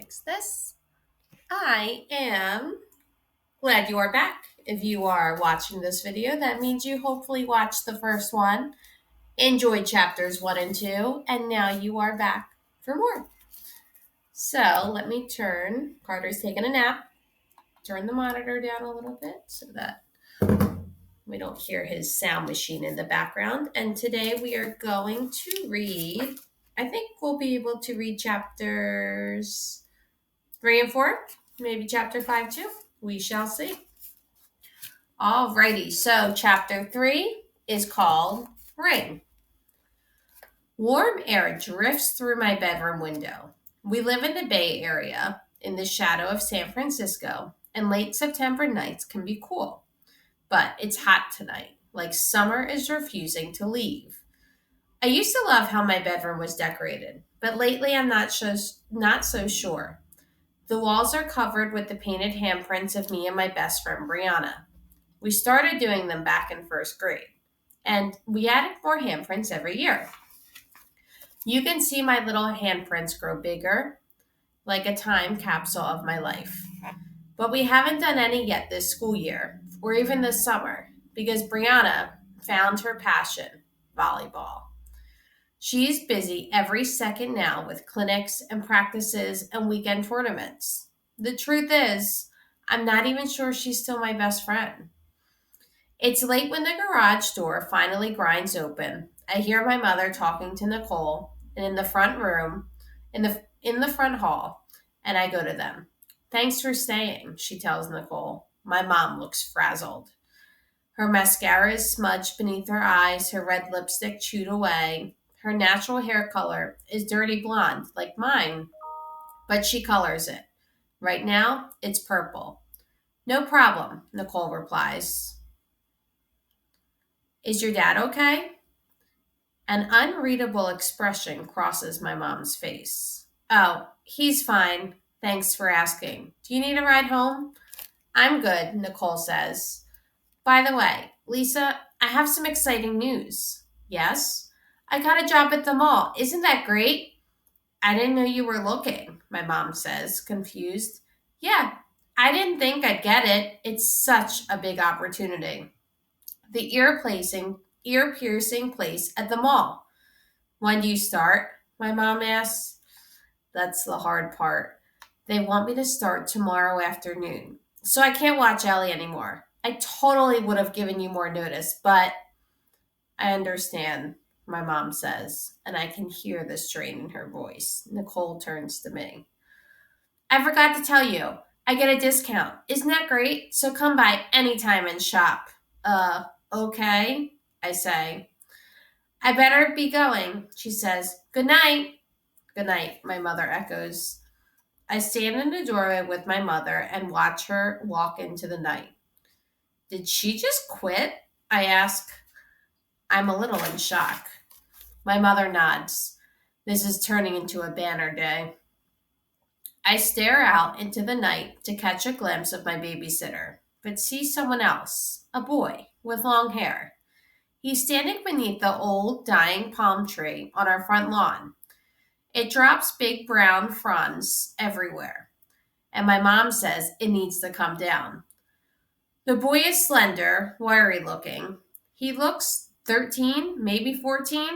fix this. I am glad you are back. If you are watching this video, that means you hopefully watched the first one, enjoyed chapters 1 and 2, and now you are back for more. So let me Carter's taking a nap, turn the monitor down a little bit so that we don't hear his sound machine in the background. And today we are going to read, I think we'll be able to read chapters 3 and 4, maybe chapter 5 too. We shall see. Alrighty, so chapter 3 is called Ring. Warm air drifts through my bedroom window. We live in the Bay Area, in the shadow of San Francisco, and late September nights can be cool. But it's hot tonight, like summer is refusing to leave. I used to love how my bedroom was decorated, but lately I'm not so sure. The walls are covered with the painted handprints of me and my best friend Brianna. We started doing them back in first grade, and we added more handprints every year. You can see my little handprints grow bigger, like a time capsule of my life. But we haven't done any yet this school year, or even this summer, because Brianna found her passion, volleyball. She's busy every second now with clinics and practices and weekend tournaments. The truth is, I'm not even sure she's still my best friend. It's late when the garage door finally grinds open. I hear my mother talking to Nicole and in the front room, in the front hall, and I go to them. Thanks for staying, she tells Nicole. My mom looks frazzled. Her mascara is smudged beneath her eyes, her red lipstick chewed away. Her natural hair color is dirty blonde, like mine, but she colors it. Right now, it's purple. No problem, Nicole replies. Is your dad okay? An unreadable expression crosses my mom's face. Oh, he's fine. Thanks for asking. Do you need a ride home? I'm good, Nicole says. By the way, Lisa, I have some exciting news. Yes? I got a job at the mall. Isn't that great? I didn't know you were looking, my mom says, confused. Yeah, I didn't think I'd get it. It's such a big opportunity. The ear-piercing place at the mall. When do you start? My mom asks. That's the hard part. They want me to start tomorrow afternoon. So I can't watch Ellie anymore. I totally would have given you more notice, but I understand, my mom says, and I can hear the strain in her voice. Nicole turns to me. I forgot to tell you, I get a discount. Isn't that great? So come by anytime and shop. Okay, I say. I better be going, she says. Good night. Good night, my mother echoes. I stand in the doorway with my mother and watch her walk into the night. Did she just quit? I ask. I'm a little in shock. My mother nods. This is turning into a banner day. I stare out into the night to catch a glimpse of my babysitter, but see someone else, a boy with long hair. He's standing beneath the old dying palm tree on our front lawn. It drops big brown fronds everywhere, and my mom says it needs to come down. The boy is slender, wiry looking. He looks 13, maybe 14.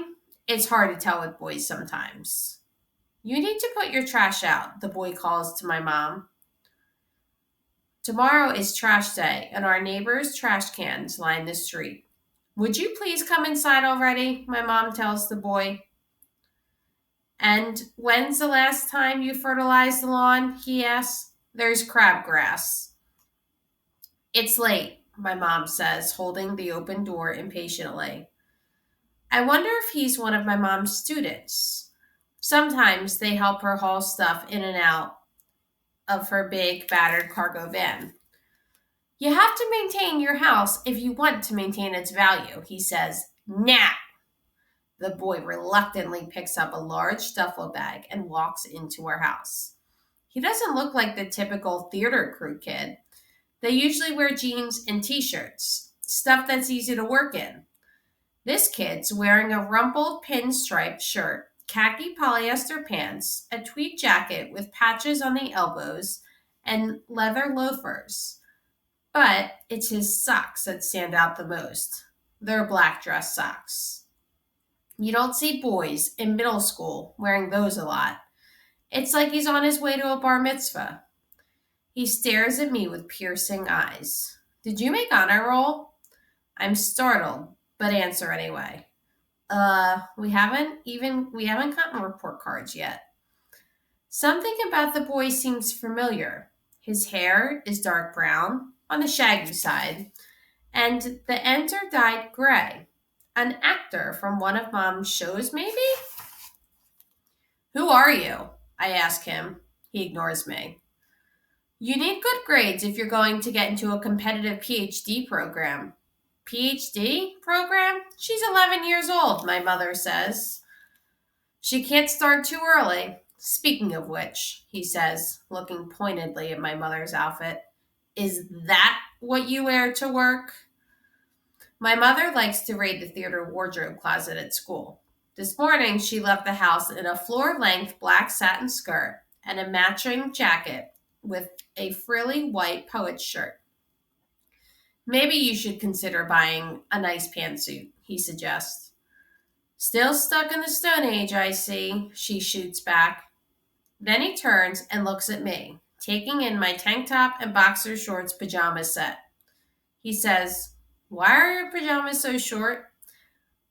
It's hard to tell with boys sometimes. You need to put your trash out, the boy calls to my mom. Tomorrow is trash day, and our neighbor's trash cans line the street. Would you please come inside already? My mom tells the boy. And when's the last time you fertilized the lawn? He asks. There's crabgrass. It's late, my mom says, holding the open door impatiently. I wonder if he's one of my mom's students. Sometimes they help her haul stuff in and out of her big, battered cargo van. You have to maintain your house if you want to maintain its value, he says. Now. The boy reluctantly picks up a large duffel bag and walks into our house. He doesn't look like the typical theater crew kid. They usually wear jeans and t-shirts, stuff that's easy to work in. This kid's wearing a rumpled pinstripe shirt khaki polyester pants, a tweed jacket with patches on the elbows, and leather loafers. But it's his socks that stand out the most. They're black dress socks. You don't see boys in middle school wearing those a lot. It's like he's on his way to a bar mitzvah. He stares at me with piercing eyes. Did you make honor roll? I'm startled, but answer anyway. We haven't gotten report cards yet. Something about the boy seems familiar. His hair is dark brown, on the shaggy side, and the ends are dyed gray. An actor from one of Mom's shows, maybe? Who are you? I ask him. He ignores me. You need good grades if you're going to get into a competitive PhD program. PhD program? She's 11 years old, my mother says. She can't start too early. Speaking of which, he says, looking pointedly at my mother's outfit, is that what you wear to work? My mother likes to raid the theater wardrobe closet at school. This morning, she left the house in a floor-length black satin skirt and a matching jacket with a frilly white poet's shirt. Maybe you should consider buying a nice pantsuit, he suggests. Still stuck in the Stone Age, I see, she shoots back. Then he turns and looks at me, taking in my tank top and boxer shorts pajama set. He says, Why are your pajamas so short?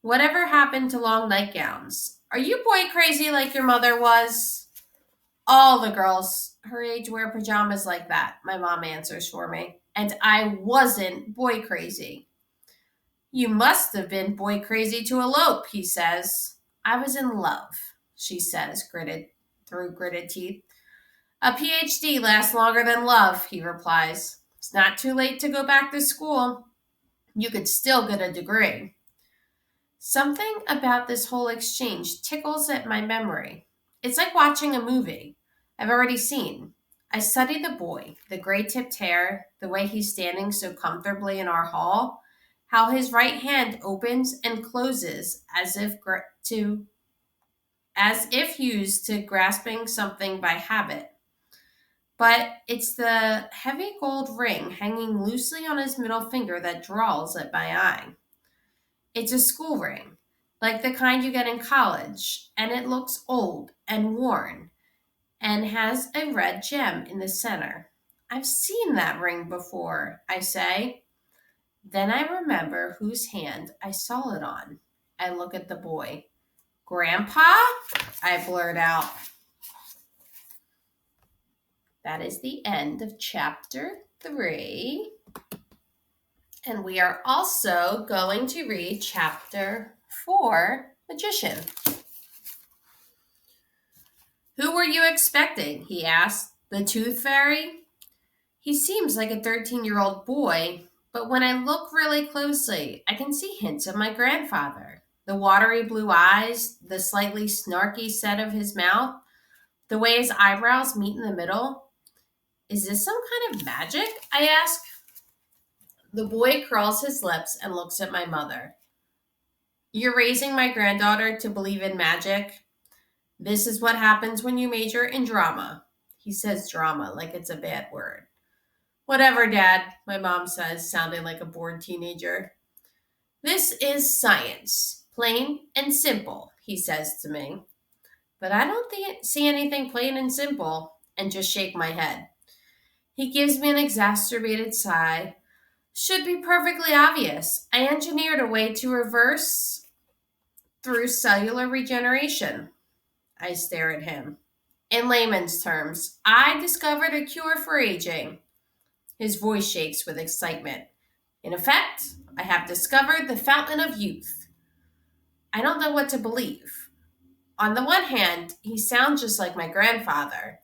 Whatever happened to long nightgowns? Are you boy crazy like your mother was? All the girls her age wear pajamas like that, my mom answers for me. And I wasn't boy crazy. You must have been boy crazy to elope, he says. I was in love, she says, through gritted teeth. A PhD lasts longer than love, he replies. It's not too late to go back to school. You could still get a degree. Something about this whole exchange tickles at my memory. It's like watching a movie I've already seen. I study the boy, the gray-tipped hair, the way he's standing so comfortably in our hall, how his right hand opens and closes as if used to grasping something by habit. But it's the heavy gold ring hanging loosely on his middle finger that draws at my eye. It's a school ring, like the kind you get in college, and it looks old and worn and has a red gem in the center. I've seen that ring before, I say. Then I remember whose hand I saw it on. I look at the boy. Grandpa? I blurt out. That is the end of chapter 3. And we are also going to read chapter 4, Magician. Who were you expecting? He asked. The Tooth Fairy? He seems like a 13-year-old boy, but when I look really closely, I can see hints of my grandfather. The watery blue eyes, the slightly snarky set of his mouth, the way his eyebrows meet in the middle. Is this some kind of magic? I ask. The boy curls his lips and looks at my mother. You're raising my granddaughter to believe in magic? This is what happens when you major in drama. He says drama like it's a bad word. Whatever, Dad, my mom says, sounding like a bored teenager. This is science, plain and simple, he says to me. But I don't see anything plain and simple, and just shake my head. He gives me an exacerbated sigh. Should be perfectly obvious. I engineered a way to reverse through cellular regeneration. I stare at him. In layman's terms, I discovered a cure for aging. His voice shakes with excitement. In effect, I have discovered the fountain of youth. I don't know what to believe. On the one hand, he sounds just like my grandfather.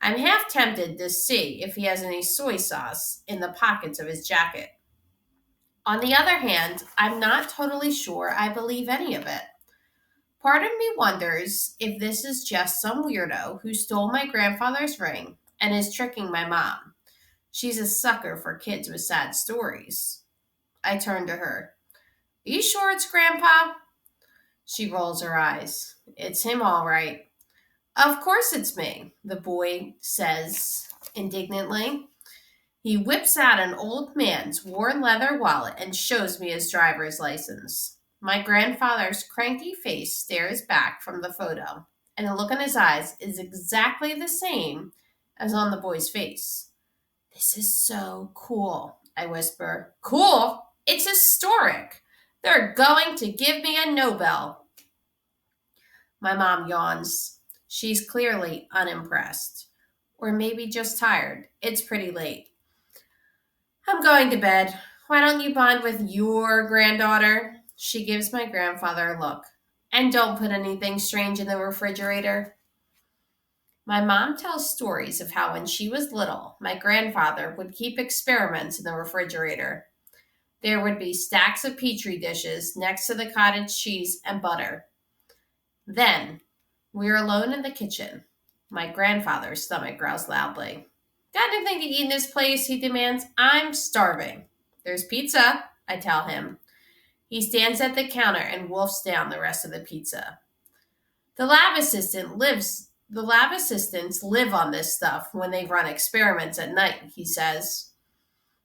I'm half tempted to see if he has any soy sauce in the pockets of his jacket. On the other hand, I'm not totally sure I believe any of it. Part of me wonders if this is just some weirdo who stole my grandfather's ring and is tricking my mom. She's a sucker for kids with sad stories. I turn to her. Are you sure it's Grandpa? She rolls her eyes. It's him, all right. Of course it's me, the boy says indignantly. He whips out an old man's worn leather wallet and shows me his driver's license. My grandfather's cranky face stares back from the photo, and the look in his eyes is exactly the same as on the boy's face. This is so cool, I whisper. Cool? It's historic. They're going to give me a Nobel. My mom yawns. She's clearly unimpressed. Or maybe just tired. It's pretty late. I'm going to bed. Why don't you bond with your granddaughter? She gives my grandfather a look. And don't put anything strange in the refrigerator. My mom tells stories of how when she was little, my grandfather would keep experiments in the refrigerator. There would be stacks of petri dishes next to the cottage cheese and butter. Then, we're alone in the kitchen. My grandfather's stomach growls loudly. Got anything to eat in this place? He demands. I'm starving. There's pizza, I tell him. He stands at the counter and wolfs down the rest of the pizza. The lab assistants live on this stuff when they run experiments at night, he says.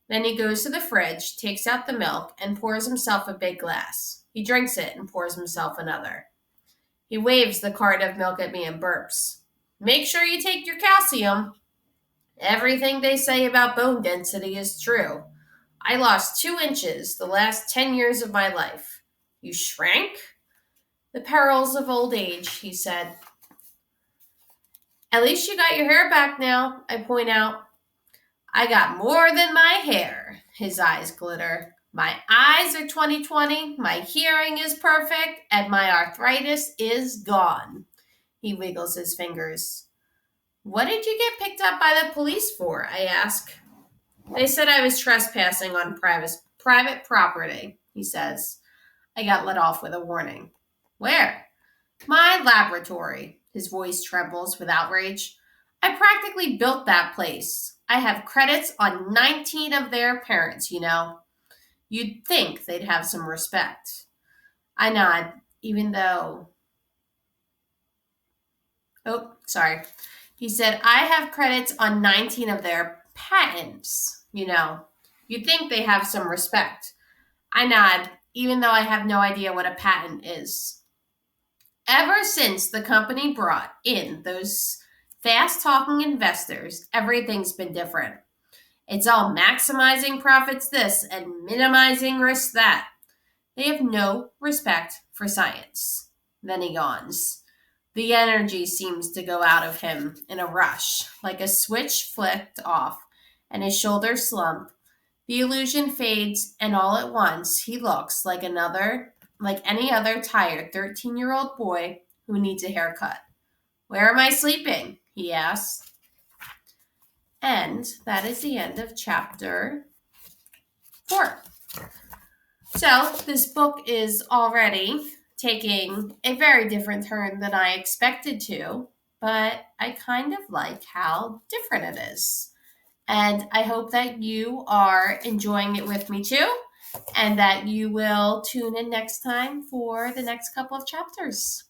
Then he goes to the fridge, takes out the milk, and pours himself a big glass. He drinks it and pours himself another. He waves the carton of milk at me and burps. Make sure you take your calcium. Everything they say about bone density is true. I lost 2 inches the last 10 years of my life. You shrank? The perils of old age, he said. At least you got your hair back now, I point out. I got more than my hair. His eyes glitter. My eyes are 20/20, my hearing is perfect, and my arthritis is gone. He wiggles his fingers. What did you get picked up by the police for? I ask. They said I was trespassing on private property, he says. I got let off with a warning. Where? My laboratory. His voice trembles with outrage. I practically built that place. I have credits on 19 of their parents, you know. You'd think they'd have some respect. I nod, even though... Oh, sorry. He said, I have credits on 19 of their patents, you know. You'd think they have some respect. I nod, even though I have no idea what a patent is. Ever since the company brought in those fast-talking investors, everything's been different. It's all maximizing profits this and minimizing risk that. They have no respect for science. Then he yawns. The energy seems to go out of him in a rush, like a switch flicked off, and his shoulders slump. The illusion fades, and all at once he looks like any other tired 13-year-old boy who needs a haircut. Where am I sleeping? He asks. And that is the end of chapter 4. So this book is already taking a very different turn than I expected to, but I kind of like how different it is. And I hope that you are enjoying it with me too, and that you will tune in next time for the next couple of chapters.